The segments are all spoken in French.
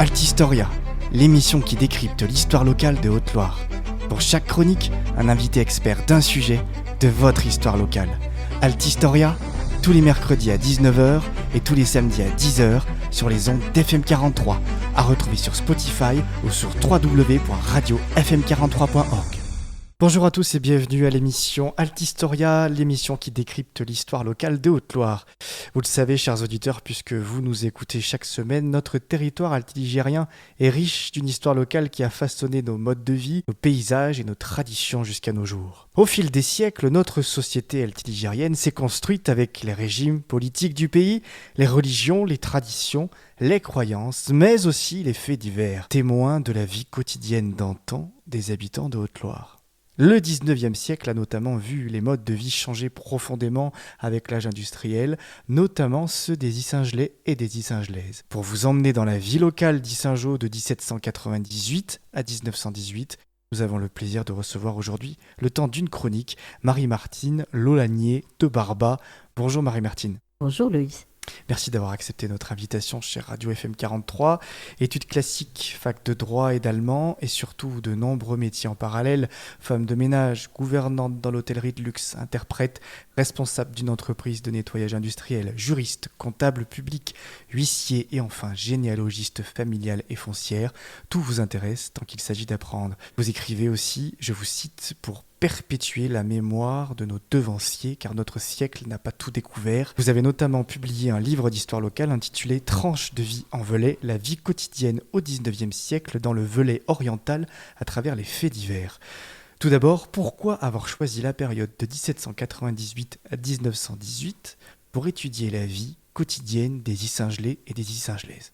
Altistoria, l'émission qui décrypte l'histoire locale de Haute-Loire. Pour chaque chronique, un invité expert d'un sujet de votre histoire locale. Altistoria, tous les mercredis à 19h et tous les samedis à 10h sur les ondes d'FM43, à retrouver sur Spotify ou sur www.radiofm43.org. Bonjour à tous et bienvenue à l'émission Altistoria, l'émission qui décrypte l'histoire locale de Haute-Loire. Vous le savez, chers auditeurs, puisque vous nous écoutez chaque semaine, notre territoire altiligérien est riche d'une histoire locale qui a façonné nos modes de vie, nos paysages et nos traditions jusqu'à nos jours. Au fil des siècles, notre société altiligérienne s'est construite avec les régimes politiques du pays, les religions, les traditions, les croyances, mais aussi les faits divers, témoins de la vie quotidienne d'antan des habitants de Haute-Loire. Le 19e siècle a notamment vu les modes de vie changer profondément avec l'âge industriel, notamment ceux des Issingelais et des Issingelaises. Pour vous emmener dans la vie locale d'Issingeaux de 1798 à 1918, nous avons le plaisir de recevoir aujourd'hui, le temps d'une chronique, Marie-Martine Lolanier de Barba. Bonjour Marie-Martine. Bonjour Loïs. Merci d'avoir accepté notre invitation chez Radio FM43. Études classiques, fac de droit et d'allemand, et surtout de nombreux métiers en parallèle. Femme de ménage, gouvernante dans l'hôtellerie de luxe, interprète, responsable d'une entreprise de nettoyage industriel, juriste, comptable public, huissier et enfin généalogiste familial et foncière. Tout vous intéresse tant qu'il s'agit d'apprendre. Vous écrivez aussi, je vous cite, pour perpétuer la mémoire de nos devanciers, car notre siècle n'a pas tout découvert. Vous avez notamment publié un livre d'histoire locale intitulé « Tranches de vie en Velay, la vie quotidienne au XIXe siècle dans le Velay oriental à travers les faits divers ». Tout d'abord, pourquoi avoir choisi la période de 1798 à 1918 pour étudier la vie quotidienne des Issingelais et des Issingelaises ?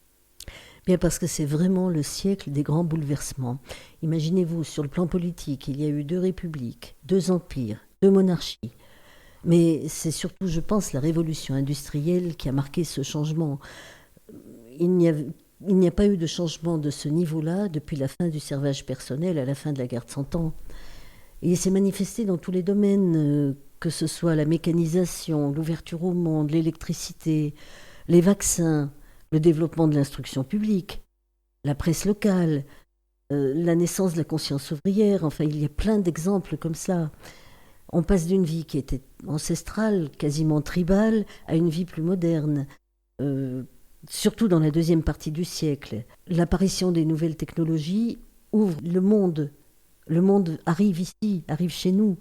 Bien parce que c'est vraiment le siècle des grands bouleversements. Imaginez-vous, sur le plan politique, il y a eu 2 républiques, 2 empires, 2 monarchies. Mais c'est surtout, je pense, la révolution industrielle qui a marqué ce changement. Il n'y a pas eu de changement de ce niveau-là depuis la fin du servage personnel à la fin de la guerre de 100 ans. Et il s'est manifesté dans tous les domaines, que ce soit la mécanisation, l'ouverture au monde, l'électricité, les vaccins, le développement de l'instruction publique, la presse locale, la naissance de la conscience ouvrière. Enfin, il y a plein d'exemples comme ça. On passe d'une vie qui était ancestrale, quasiment tribale, à une vie plus moderne, surtout dans la deuxième partie du siècle. L'apparition des nouvelles technologies ouvre le monde. Le monde arrive ici, arrive chez nous.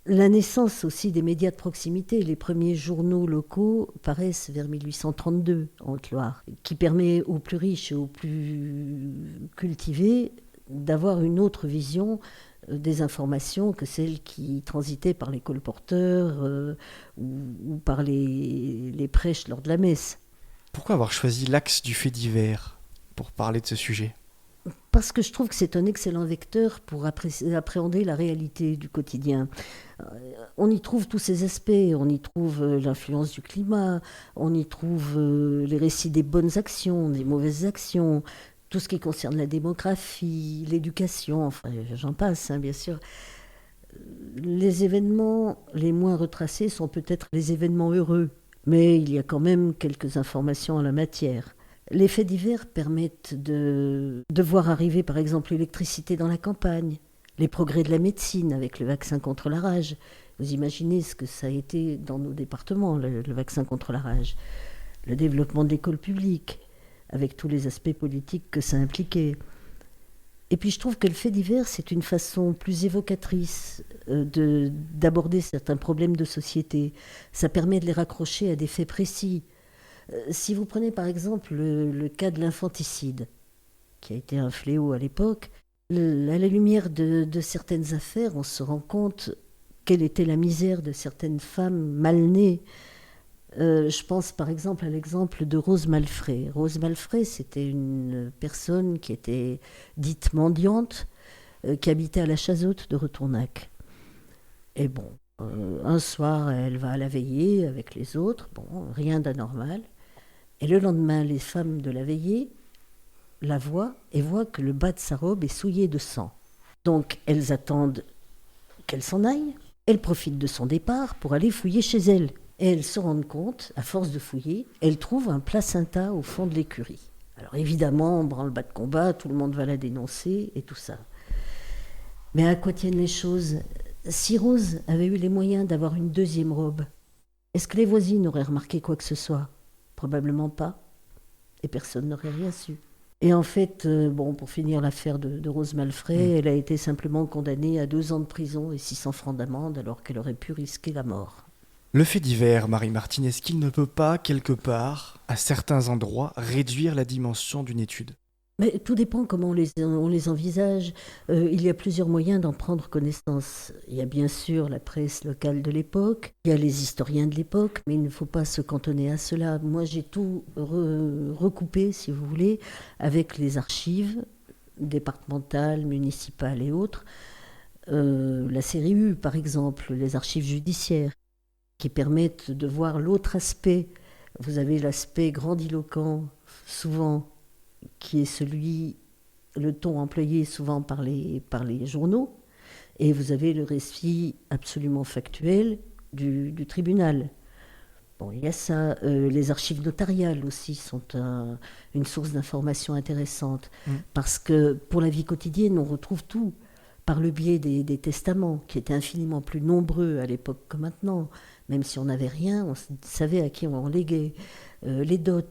La naissance aussi des médias de proximité, les premiers journaux locaux paraissent vers 1832 en Haute-Loire, qui permet aux plus riches et aux plus cultivés d'avoir une autre vision des informations que celles qui transitaient par les colporteurs ou par les prêches lors de la messe. Pourquoi avoir choisi l'axe du fait divers pour parler de ce sujet ? Parce que je trouve que c'est un excellent vecteur pour appréhender la réalité du quotidien. On y trouve tous ces aspects, on y trouve l'influence du climat, on y trouve les récits des bonnes actions, des mauvaises actions, tout ce qui concerne la démographie, l'éducation, enfin j'en passe, bien sûr. Les événements les moins retracés sont peut-être les événements heureux, mais il y a quand même quelques informations en la matière. Les faits divers permettent de voir arriver par exemple l'électricité dans la campagne, les progrès de la médecine avec le vaccin contre la rage. Vous imaginez ce que ça a été dans nos départements, le vaccin contre la rage. Le développement de l'école publique, avec tous les aspects politiques que ça impliquait. Et puis je trouve que le fait divers, c'est une façon plus évocatrice d'aborder certains problèmes de société. Ça permet de les raccrocher à des faits précis. Si vous prenez par exemple le cas de l'infanticide, qui a été un fléau à l'époque, à la lumière de certaines affaires, on se rend compte quelle était la misère de certaines femmes mal nées. Je pense par exemple à l'exemple de Rose Malfray. Rose Malfray, c'était une personne qui était dite mendiante, qui habitait à la Chazotte de Retournac. Et bon, un soir, elle va à la veillée avec les autres, bon, rien d'anormal. Et le lendemain, les femmes de la veillée la voient et voient que le bas de sa robe est souillé de sang. Donc, elles attendent qu'elle s'en aille. Elles profitent de son départ pour aller fouiller chez elle. Et elles se rendent compte, à force de fouiller, elles trouvent un placenta au fond de l'écurie. Alors évidemment, branle-bas de combat, tout le monde va la dénoncer et tout ça. Mais à quoi tiennent les choses? Si Rose avait eu les moyens d'avoir une deuxième robe, est-ce que les voisines auraient remarqué quoi que ce soit? Probablement pas, et personne n'aurait rien su. Et en fait, pour finir l'affaire de Rose Malfray, elle a été simplement condamnée à 2 ans de prison et 600 francs d'amende alors qu'elle aurait pu risquer la mort. Le fait divers, Marie-Martine, est-ce qu'il ne peut pas, quelque part, à certains endroits, réduire la dimension d'une étude? Mais tout dépend comment on les envisage. Il y a plusieurs moyens d'en prendre connaissance. Il y a bien sûr la presse locale de l'époque, il y a les historiens de l'époque, mais il ne faut pas se cantonner à cela. Moi, j'ai tout recoupé, si vous voulez, avec les archives départementales, municipales et autres. La série U, par exemple, les archives judiciaires, qui permettent de voir l'autre aspect. Vous avez l'aspect grandiloquent, souvent, qui est le ton employé souvent par les journaux, et vous avez le récit absolument factuel du tribunal. Bon, il y a ça. Les archives notariales aussi sont une source d'information intéressante, parce que pour la vie quotidienne, on retrouve tout par le biais des testaments, qui étaient infiniment plus nombreux à l'époque que maintenant. Même si on n'avait rien, on savait à qui on léguait. Les dots,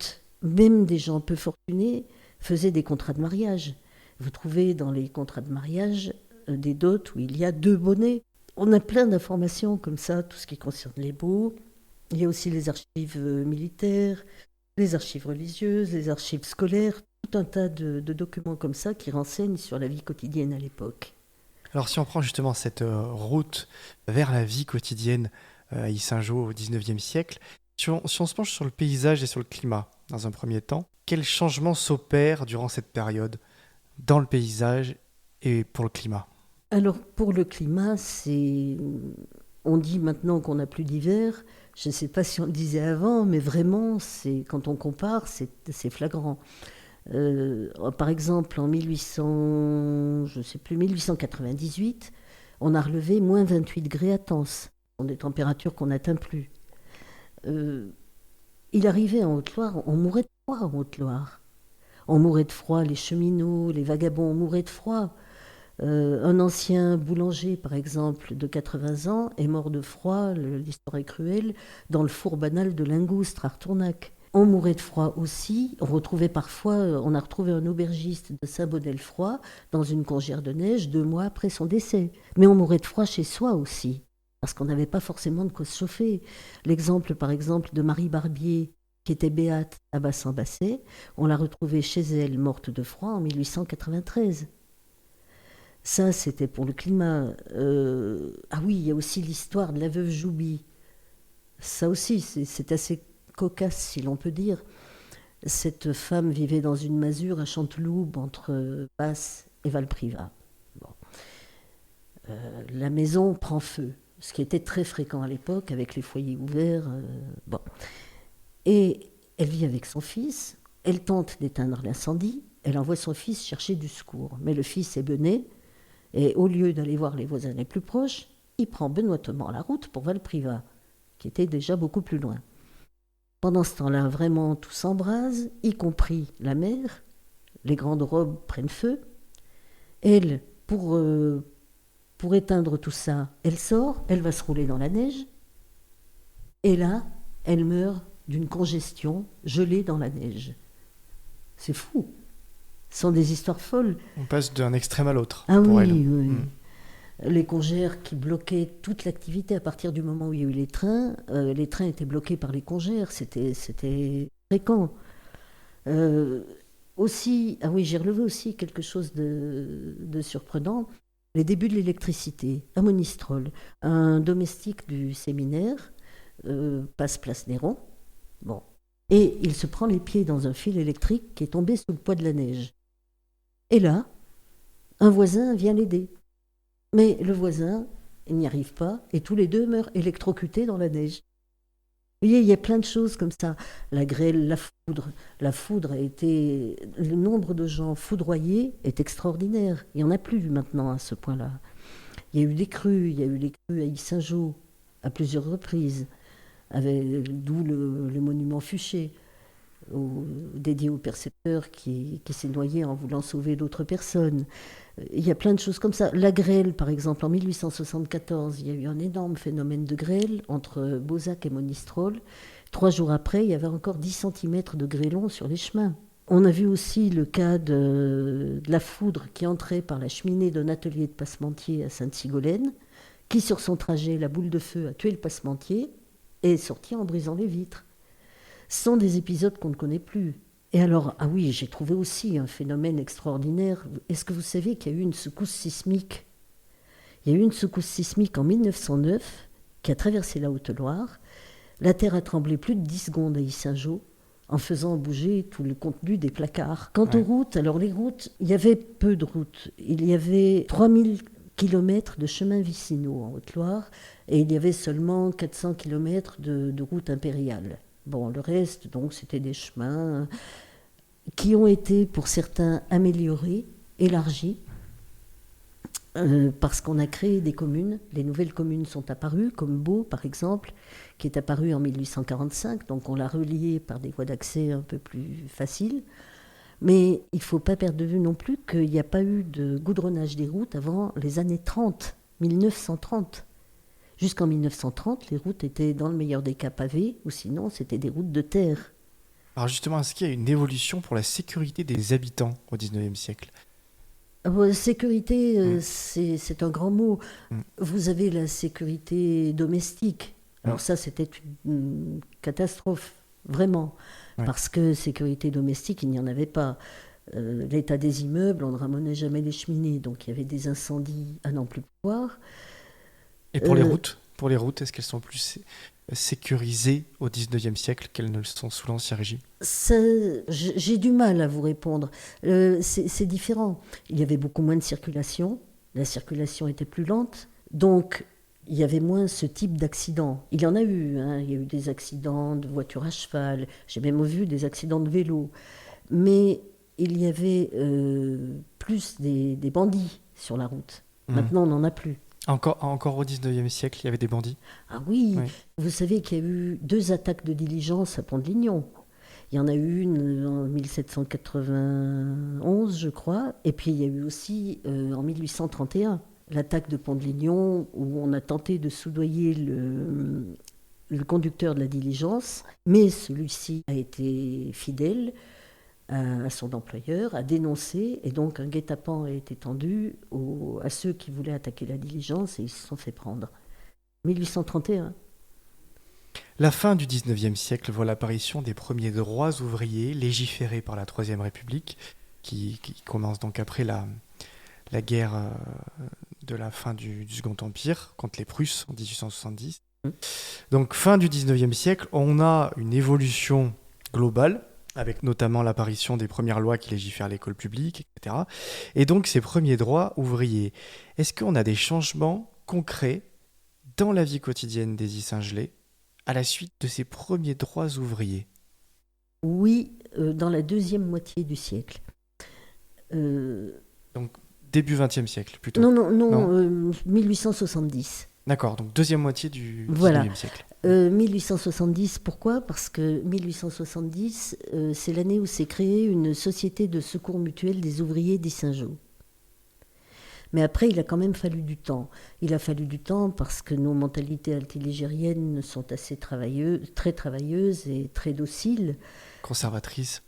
même des gens peu fortunés, faisaient des contrats de mariage. Vous trouvez dans les contrats de mariage des dots où il y a 2 bonnets. On a plein d'informations comme ça, tout ce qui concerne les baux. Il y a aussi les archives militaires, les archives religieuses, les archives scolaires, tout un tas de documents comme ça qui renseignent sur la vie quotidienne à l'époque. Alors si on prend justement cette route vers la vie quotidienne à Yssingeaux au XIXe siècle, si on se penche sur le paysage et sur le climat, dans un premier temps, quels changements s'opèrent durant cette période dans le paysage et pour le climat? Alors pour le climat, on dit maintenant qu'on n'a plus d'hiver. Je ne sais pas si on le disait avant, mais vraiment, quand on compare, c'est flagrant. Par exemple, en 1898, on a relevé moins 28 degrés à Tence. Ce sont des températures qu'on n'atteint plus. Il arrivait en Haute-Loire, on mourait de froid en Haute-Loire. On mourait de froid, les cheminots, les vagabonds, on mourait de froid. Un ancien boulanger, par exemple, de 80 ans, est mort de froid, l'histoire est cruelle, dans le four banal de Lingoustre, à Retournac. On mourait de froid aussi. On a retrouvé un aubergiste de Saint-Baudel-Froid dans une congère de neige 2 mois après son décès. Mais on mourait de froid chez soi aussi, parce qu'on n'avait pas forcément de quoi se chauffer. L'exemple, par exemple, de Marie Barbier, qui était béate à Bassan-Basset, on l'a retrouvée chez elle, morte de froid, en 1893. Ça, c'était pour le climat. Ah oui, il y a aussi l'histoire de la veuve Jouby. Ça aussi, c'est assez cocasse, si l'on peut dire. Cette femme vivait dans une masure à Chanteloube, entre Basse et Valprivat. Bon. La maison prend feu, ce qui était très fréquent à l'époque, avec les foyers ouverts. Bon. Et elle vit avec son fils, elle tente d'éteindre l'incendie, elle envoie son fils chercher du secours. Mais le fils est bené, et au lieu d'aller voir les voisins les plus proches, il prend benoîtement la route pour Valprivat, qui était déjà beaucoup plus loin. Pendant ce temps-là, vraiment, tout s'embrase, y compris la mer. Les grandes robes prennent feu. Elle, pour éteindre tout ça, elle sort, elle va se rouler dans la neige. Et là, elle meurt d'une congestion gelée dans la neige. C'est fou. Ce sont des histoires folles. On passe d'un extrême à l'autre pour elle. Oui. Les congères qui bloquaient toute l'activité à partir du moment où il y a eu les trains étaient bloqués par les congères, c'était fréquent. Aussi, j'ai relevé aussi quelque chose de surprenant, les débuts de l'électricité, à Monistrol. Un domestique du séminaire passe place Néron, et il se prend les pieds dans un fil électrique qui est tombé sous le poids de la neige. Et là, un voisin vient l'aider. Mais le voisin, il n'y arrive pas, et tous les deux meurent électrocutés dans la neige. Vous voyez, il y a plein de choses comme ça. La grêle, la foudre. La foudre a été... Le nombre de gens foudroyés est extraordinaire. Il n'y en a plus maintenant à ce point-là. Il y a eu les crues à Yssingeaux, à plusieurs reprises, d'où le monument Fuché. dédié au percepteur qui s'est noyé en voulant sauver d'autres personnes. Il y a plein de choses comme ça. La grêle, par exemple, en 1874, il y a eu un énorme phénomène de grêle entre Beauzac et Monistrol. 3 jours après, il y avait encore 10 centimètres de grêlons sur les chemins. On a vu aussi le cas de la foudre qui entrait par la cheminée d'un atelier de passementier à Sainte-Sigolène, qui, sur son trajet, la boule de feu a tué le passementier et est sorti en brisant les vitres. Ce sont des épisodes qu'on ne connaît plus. Et alors, ah oui, j'ai trouvé aussi un phénomène extraordinaire. Est-ce que vous savez qu'il y a eu une secousse sismique ? Il y a eu une secousse sismique en 1909 qui a traversé la Haute-Loire. La terre a tremblé plus de 10 secondes à Yssingeaux en faisant bouger tout le contenu des placards. Quant aux routes, alors les routes, il y avait peu de routes. Il y avait 3000 kilomètres de chemins vicinaux en Haute-Loire et il y avait seulement 400 kilomètres de routes impériales. Bon, le reste, donc, c'était des chemins qui ont été, pour certains, améliorés, élargis, parce qu'on a créé des communes. Les nouvelles communes sont apparues, comme Beau, par exemple, qui est apparu en 1845, donc on l'a relié par des voies d'accès un peu plus faciles. Mais il ne faut pas perdre de vue non plus qu'il n'y a pas eu de goudronnage des routes avant les années 30, 1930. Jusqu'en 1930, les routes étaient dans le meilleur des cas pavées, ou sinon c'était des routes de terre. Alors justement, est-ce qu'il y a une évolution pour la sécurité des habitants au XIXe siècle ? Sécurité, c'est un grand mot. Vous avez la sécurité domestique. Alors ça, c'était une catastrophe, vraiment. Parce que sécurité domestique, il n'y en avait pas. L'état des immeubles, on ne ramenait jamais les cheminées. Donc il y avait des incendies à n'en plus pouvoir. Et pour les routes, est-ce qu'elles sont plus sécurisées au XIXe siècle qu'elles ne le sont sous l'Ancien Régime ? J'ai du mal à vous répondre. C'est différent. Il y avait beaucoup moins de circulation. La circulation était plus lente. Donc, il y avait moins ce type d'accident. Il y en a eu. Il y a eu des accidents de voitures à cheval. J'ai même vu des accidents de vélo. Mais il y avait plus des bandits sur la route. Maintenant, on n'en a plus. Encore au XIXe siècle, il y avait des bandits ? Ah oui, Vous savez qu'il y a eu 2 attaques de diligence à Pont-de-Lignon. Il y en a eu une en 1791, je crois, et puis il y a eu aussi en 1831 l'attaque de Pont-de-Lignon où on a tenté de soudoyer le conducteur de la diligence, mais celui-ci a été fidèle à son employeur, a dénoncé, et donc un guet-apens a été tendu à ceux qui voulaient attaquer la diligence et ils se sont fait prendre. 1831. La fin du XIXe siècle voit l'apparition des premiers droits ouvriers légiférés par la Troisième République, qui commence donc après la guerre de la fin du Second Empire contre les Prusses en 1870. Donc fin du XIXe siècle, on a une évolution globale, avec notamment l'apparition des premières lois qui légifèrent l'école publique, etc. Et donc ces premiers droits ouvriers. Est-ce qu'on a des changements concrets dans la vie quotidienne des Yssingelais à la suite de ces premiers droits ouvriers ? Oui, dans la deuxième moitié du siècle. Donc début XXe siècle plutôt ? Non, 1870. D'accord, donc deuxième moitié du XIXe siècle. 1870, pourquoi ? Parce que 1870, c'est l'année où s'est créée une société de secours mutuel des ouvriers d'Yssingeaux. Mais après, il a quand même fallu du temps. Il a fallu du temps parce que nos mentalités altiligériennes sont assez très travailleuses et très dociles. Conservatrices.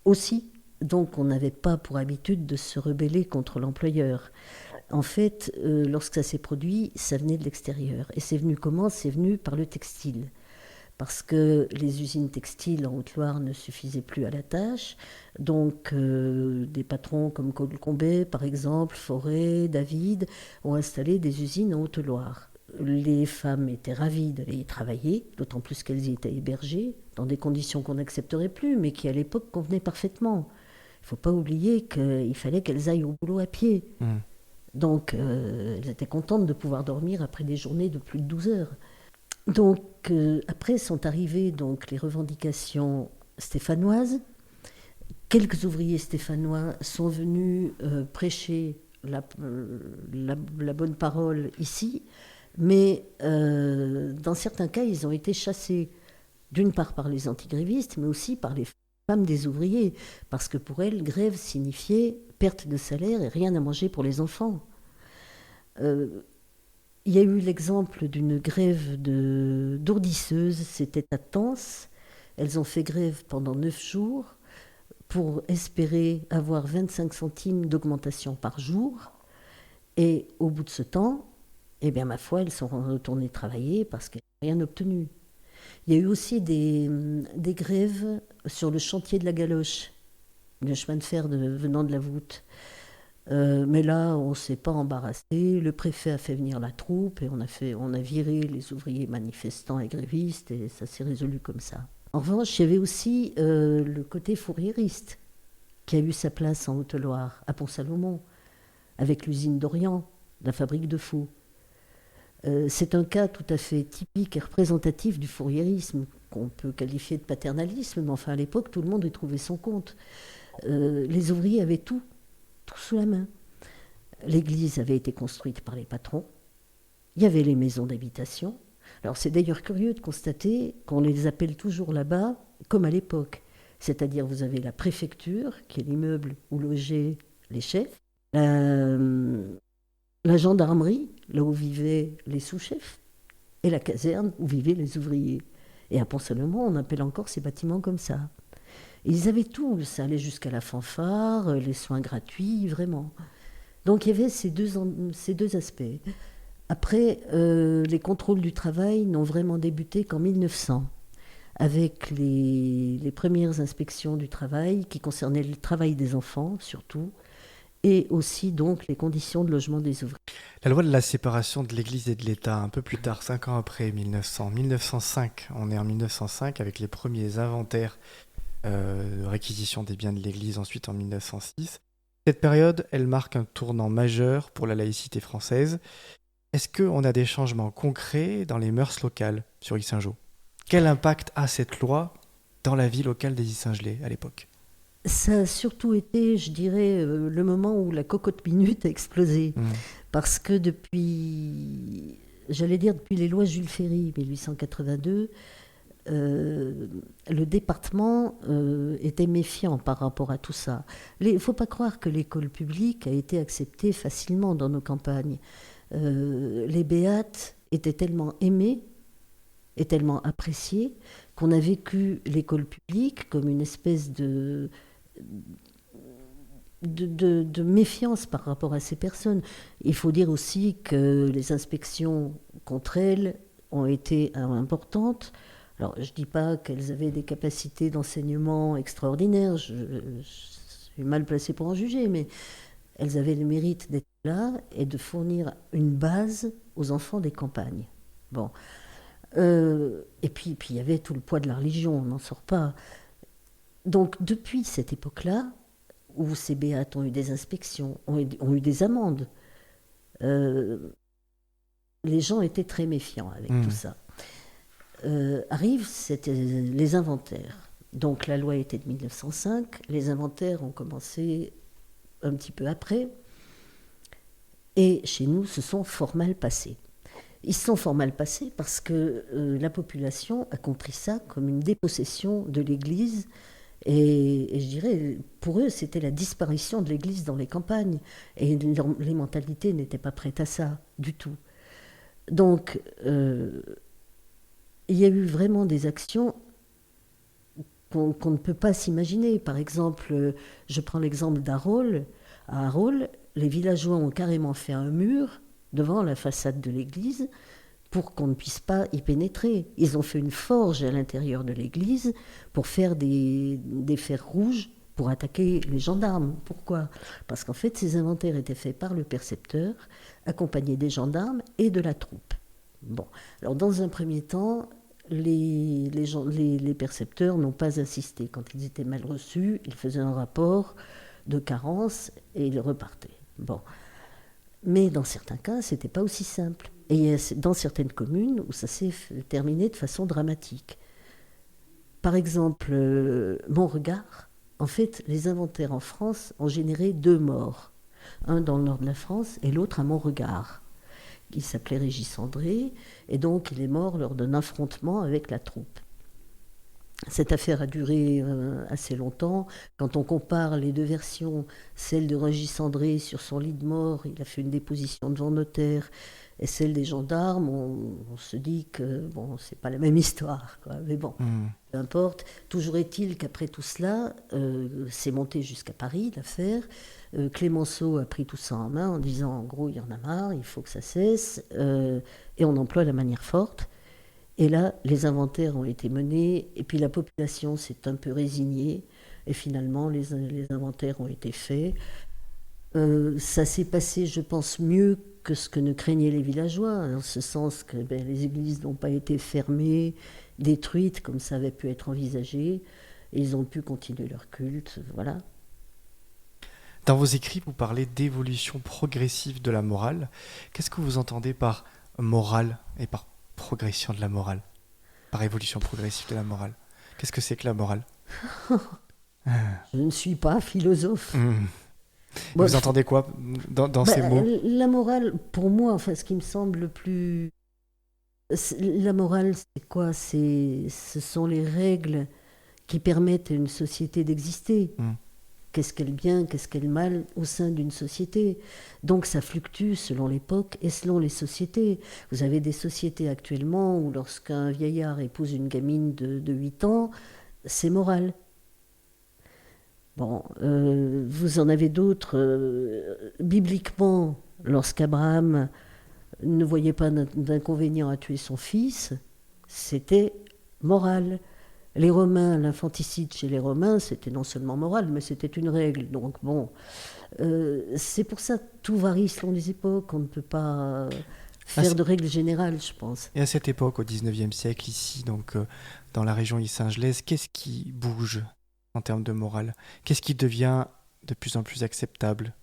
Aussi. Donc, on n'avait pas pour habitude de se rebeller contre l'employeur. En fait, lorsque ça s'est produit, ça venait de l'extérieur. Et c'est venu comment ? C'est venu par le textile. Parce que les usines textiles en Haute-Loire ne suffisaient plus à la tâche. Donc, des patrons comme Colcombet, par exemple, Forêt, David, ont installé des usines en Haute-Loire. Les femmes étaient ravies d'aller y travailler, d'autant plus qu'elles y étaient hébergées, dans des conditions qu'on n'accepterait plus, mais qui à l'époque convenaient parfaitement. Il ne faut pas oublier qu'il fallait qu'elles aillent au boulot à pied. Donc, elles étaient contentes de pouvoir dormir après des journées de plus de 12 heures. Donc, après sont arrivées donc, les revendications stéphanoises. Quelques ouvriers stéphanois sont venus prêcher la bonne parole ici, mais dans certains cas, ils ont été chassés, d'une part par les antigrévistes, mais aussi par les femmes des ouvriers, parce que pour elles, grève signifiait perte de salaire et rien à manger pour les enfants. Il y a eu l'exemple d'une grève d'ourdisseuses, c'était à Tence. Elles ont fait grève pendant 9 jours pour espérer avoir 25 centimes d'augmentation par jour. Et au bout de ce temps, eh bien, ma foi, elles sont retournées travailler parce qu'elles n'ont rien obtenu. Il y a eu aussi des grèves sur le chantier de la Galoche, le chemin de fer venant de la voûte. Mais là, on ne s'est pas embarrassé. Le préfet a fait venir la troupe et on a viré les ouvriers manifestants et grévistes et ça s'est résolu comme ça. En revanche, il y avait aussi le côté fourriériste qui a eu sa place en Haute-Loire, à Pont-Salomon, avec l'usine d'Orient, la fabrique de faux. C'est un cas tout à fait typique et représentatif du fourriérisme, qu'on peut qualifier de paternalisme, mais enfin à l'époque, tout le monde y trouvait son compte. Les ouvriers avaient tout sous la main. L'église avait été construite par les patrons, il y avait les maisons d'habitation. Alors c'est d'ailleurs curieux de constater qu'on les appelle toujours là-bas comme à l'époque. C'est-à-dire vous avez la préfecture, qui est l'immeuble où logeaient les chefs, la gendarmerie, là où vivaient les sous-chefs, et la caserne où vivaient les ouvriers. Et à Pont-Salomon, on appelle encore ces bâtiments comme ça. Et ils avaient tout, ça allait jusqu'à la fanfare, les soins gratuits, vraiment. Donc il y avait ces deux aspects. Après, les contrôles du travail n'ont vraiment débuté qu'en 1900, avec les premières inspections du travail qui concernaient le travail des enfants, surtout, et aussi donc les conditions de logement des ouvriers. La loi de la séparation de l'Église et de l'État, un peu plus tard, 5 ans après, 1905, on est en 1905 avec les premiers inventaires de réquisition des biens de l'Église, ensuite en 1906. Cette période, elle marque un tournant majeur pour la laïcité française. Est-ce qu'on a des changements concrets dans les mœurs locales sur Yssingeaux ? Quel impact a cette loi dans la vie locale des Yssingelais à l'époque ? Ça a surtout été, je dirais, le moment où la cocotte minute a explosé. Parce que depuis les lois Jules Ferry, 1882, le département était méfiant par rapport à tout ça. Il ne faut pas croire que l'école publique a été acceptée facilement dans nos campagnes. Les béates étaient tellement aimées et tellement appréciées qu'on a vécu l'école publique comme une espèce de méfiance par rapport à ces personnes. Il faut dire aussi que les inspections contre elles ont été importantes. Alors, je ne dis pas qu'elles avaient des capacités d'enseignement extraordinaires, je suis mal placée pour en juger, mais elles avaient le mérite d'être là et de fournir une base aux enfants des campagnes. Bon. Et puis il y avait tout le poids de la religion, on n'en sort pas. Donc, depuis cette époque-là, où ces béates ont eu des inspections, ont eu des amendes, les gens étaient très méfiants avec tout ça. Arrivent les inventaires. Donc la loi était de 1905, les inventaires ont commencé un petit peu après, et chez nous, se sont fort mal passés. Ils se sont fort mal passés parce que la population a compris ça comme une dépossession de l'Église, et je dirais, pour eux, c'était la disparition de l'Église dans les campagnes, et les mentalités n'étaient pas prêtes à ça, du tout. Donc, il y a eu vraiment des actions qu'on ne peut pas s'imaginer. Par exemple, je prends l'exemple d'Arolles. À Arolles, les villageois ont carrément fait un mur devant la façade de l'église pour qu'on ne puisse pas y pénétrer. Ils ont fait une forge à l'intérieur de l'église pour faire des fers rouges pour attaquer les gendarmes. Pourquoi ? Parce qu'en fait, ces inventaires étaient faits par le percepteur, accompagné des gendarmes et de la troupe. Bon, alors dans un premier temps, les percepteurs n'ont pas insisté. Quand ils étaient mal reçus, ils faisaient un rapport de carence et ils repartaient. Bon. Mais dans certains cas, ce n'était pas aussi simple. Et il y a dans certaines communes où ça s'est terminé de façon dramatique. Par exemple, Montregard, en fait, les inventaires en France ont généré 2 morts. Un dans le nord de la France et l'autre à Montregard. Il s'appelait Régis André, et donc il est mort lors d'un affrontement avec la troupe. Cette affaire a duré assez longtemps. Quand on compare les deux versions, celle de Régis André sur son lit de mort, il a fait une déposition devant notaire, et celle des gendarmes, on se dit que bon, c'est pas la même histoire, quoi. Mais bon, peu importe. Toujours est-il qu'après tout cela, c'est monté jusqu'à Paris, l'affaire. Clémenceau a pris tout ça en main en disant, en gros, il y en a marre, il faut que ça cesse, et on emploie la manière forte. Et là, les inventaires ont été menés, et puis la population s'est un peu résignée, et finalement, les inventaires ont été faits. Ça s'est passé, je pense, mieux que ce que ne craignaient les villageois, en ce sens que les églises n'ont pas été fermées, détruites, comme ça avait pu être envisagé, et ils ont pu continuer leur culte, voilà. Dans vos écrits, vous parlez d'évolution progressive de la morale. Qu'est-ce que vous entendez par morale et par progression de la morale? Par évolution progressive de la morale. Qu'est-ce que c'est que la morale? Je ne suis pas philosophe. Bon, vous entendez quoi dans ces mots? La morale, pour moi, enfin, ce qui me semble le plus... La morale, c'est quoi? Ce sont les règles qui permettent à une société d'exister. Qu'est-ce qu'elle bien, qu'est-ce qu'elle mal au sein d'une société. Donc ça fluctue selon l'époque et selon les sociétés. Vous avez des sociétés actuellement où lorsqu'un vieillard épouse une gamine de 8 ans, c'est moral. Bon, vous en avez d'autres. Bibliquement, lorsqu'Abraham ne voyait pas d'inconvénient à tuer son fils, c'était moral. Les Romains, l'infanticide chez les Romains, c'était non seulement moral, mais c'était une règle. Donc bon, c'est pour ça que tout varie selon les époques. On ne peut pas faire de règles générales, je pense. Et à cette époque, au 19e siècle, ici, donc dans la région Ille-Saint-Gelais, qu'est-ce qui bouge en termes de morale? Qu'est-ce qui devient de plus en plus acceptable?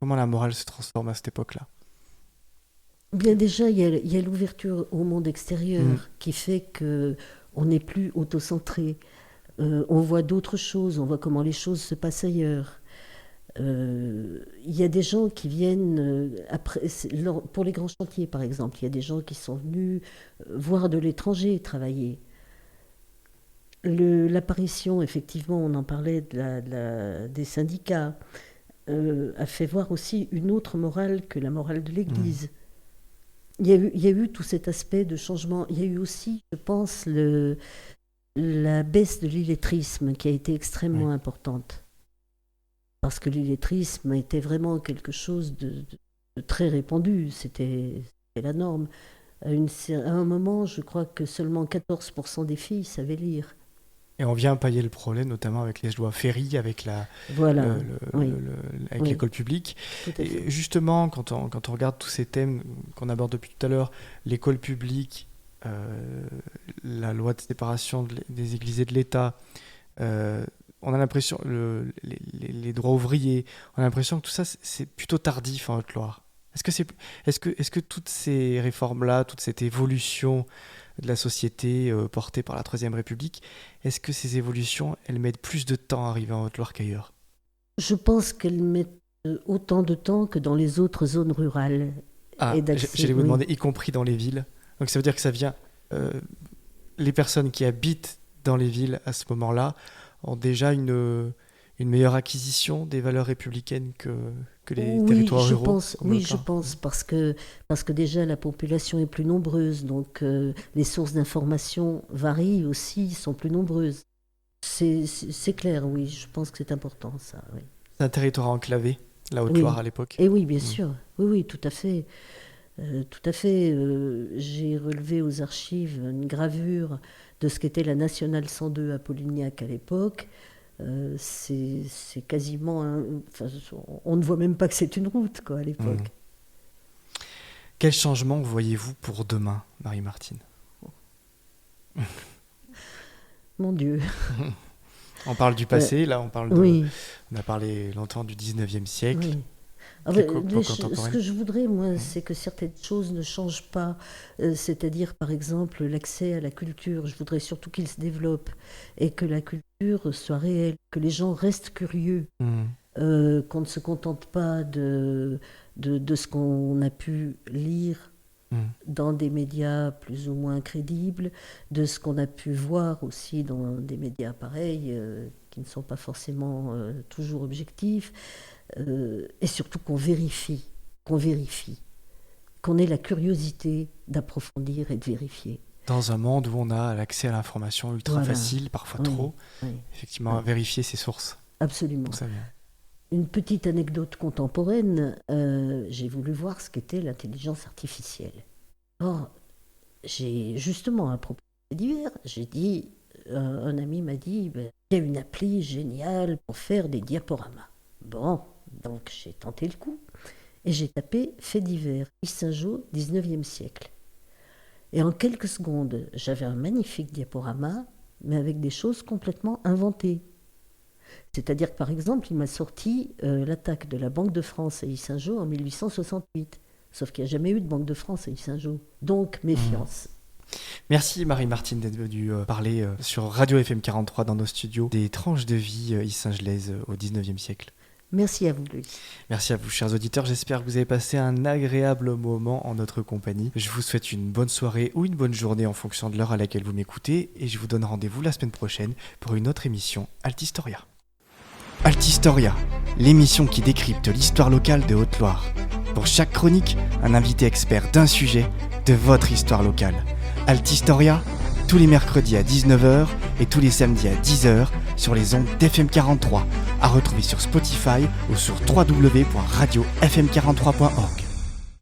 Comment la morale se transforme à cette époque-là? Bien déjà, il y a l'ouverture au monde extérieur qui fait que on n'est plus autocentré. On voit d'autres choses, on voit comment les choses se passent ailleurs. Il y a des gens qui viennent, pour les grands chantiers par exemple, il y a des gens qui sont venus voir de l'étranger travailler. L'apparition, effectivement, on en parlait des syndicats, a fait voir aussi une autre morale que la morale de l'Église. Il y a eu tout cet aspect de changement. Il y a eu aussi, je pense, la baisse de l'illettrisme qui a été extrêmement importante. Parce que l'illettrisme était vraiment quelque chose de très répandu. C'était la norme. À un moment, je crois que seulement 14% des filles savaient lire. Et on vient pailler le problème, notamment avec les lois Ferry, avec l'école publique. Et justement, quand on regarde tous ces thèmes qu'on aborde depuis tout à l'heure, l'école publique, la loi de séparation des églises et de l'État, on a l'impression, les droits ouvriers, on a l'impression que tout ça, c'est plutôt tardif en Haute-Loire. Est-ce que toutes ces réformes-là, toute cette évolution de la société portée par la Troisième République, est-ce que ces évolutions, elles mettent plus de temps à arriver en Haute-Loire qu'ailleurs? Je pense qu'elles mettent autant de temps que dans les autres zones rurales. J'allais vous demander, y compris dans les villes. Donc ça veut dire que ça vient... les personnes qui habitent dans les villes à ce moment-là ont déjà une meilleure acquisition des valeurs républicaines que les territoires ruraux. Je pense, parce que déjà la population est plus nombreuse, donc les sources d'information varient aussi, sont plus nombreuses. C'est clair, oui, je pense que c'est important ça. Oui. C'est un territoire enclavé, la Haute-Loire à l'époque. Et oui, bien sûr, oui, tout à fait. Tout à fait. J'ai relevé aux archives une gravure de ce qu'était la Nationale 102 à Polignac à l'époque. C'est quasiment... on ne voit même pas que c'est une route, quoi, à l'époque. Quel changement voyez-vous pour demain, Marie-Martine? Mon Dieu. On parle du passé, là, on a parlé longtemps du 19e siècle. Oui. Ce que je voudrais, moi, c'est que certaines choses ne changent pas. C'est-à-dire, par exemple, l'accès à la culture. Je voudrais surtout qu'il se développe et que la culture soit réelle, que les gens restent curieux, qu'on ne se contente pas de ce qu'on a pu lire dans des médias plus ou moins crédibles, de ce qu'on a pu voir aussi dans des médias pareils, qui ne sont pas forcément toujours objectifs, et surtout qu'on vérifie, qu'on ait la curiosité d'approfondir et de vérifier. Dans un monde où on a l'accès à l'information ultra facile, parfois trop, effectivement, vérifier ses sources. Absolument. Ça vient. Une petite anecdote contemporaine, j'ai voulu voir ce qu'était l'intelligence artificielle. Or, j'ai justement, à propos des faits divers, j'ai dit, un ami m'a dit, il y a une appli géniale pour faire des diaporamas. Bon, donc j'ai tenté le coup, et j'ai tapé faits divers, Yssingeaux, 19e siècle. Et en quelques secondes, j'avais un magnifique diaporama, mais avec des choses complètement inventées. C'est-à-dire que, par exemple, il m'a sorti l'attaque de la Banque de France à Yssingeaux en 1868. Sauf qu'il n'y a jamais eu de Banque de France à Yssingeaux. Donc, méfiance. Merci Marie-Martine d'être venue parler sur Radio FM 43 dans nos studios des tranches de vie yssingelaises au 19e siècle. Merci à vous, Louis. Merci à vous, chers auditeurs. J'espère que vous avez passé un agréable moment en notre compagnie. Je vous souhaite une bonne soirée ou une bonne journée en fonction de l'heure à laquelle vous m'écoutez. Et je vous donne rendez-vous la semaine prochaine pour une autre émission Altistoria. Altistoria, l'émission qui décrypte l'histoire locale de Haute-Loire. Pour chaque chronique, un invité expert d'un sujet de votre histoire locale. Altistoria, tous les mercredis à 19h et tous les samedis à 10h sur les ondes d'FM 43, à retrouver sur Spotify ou sur www.radiofm43.org.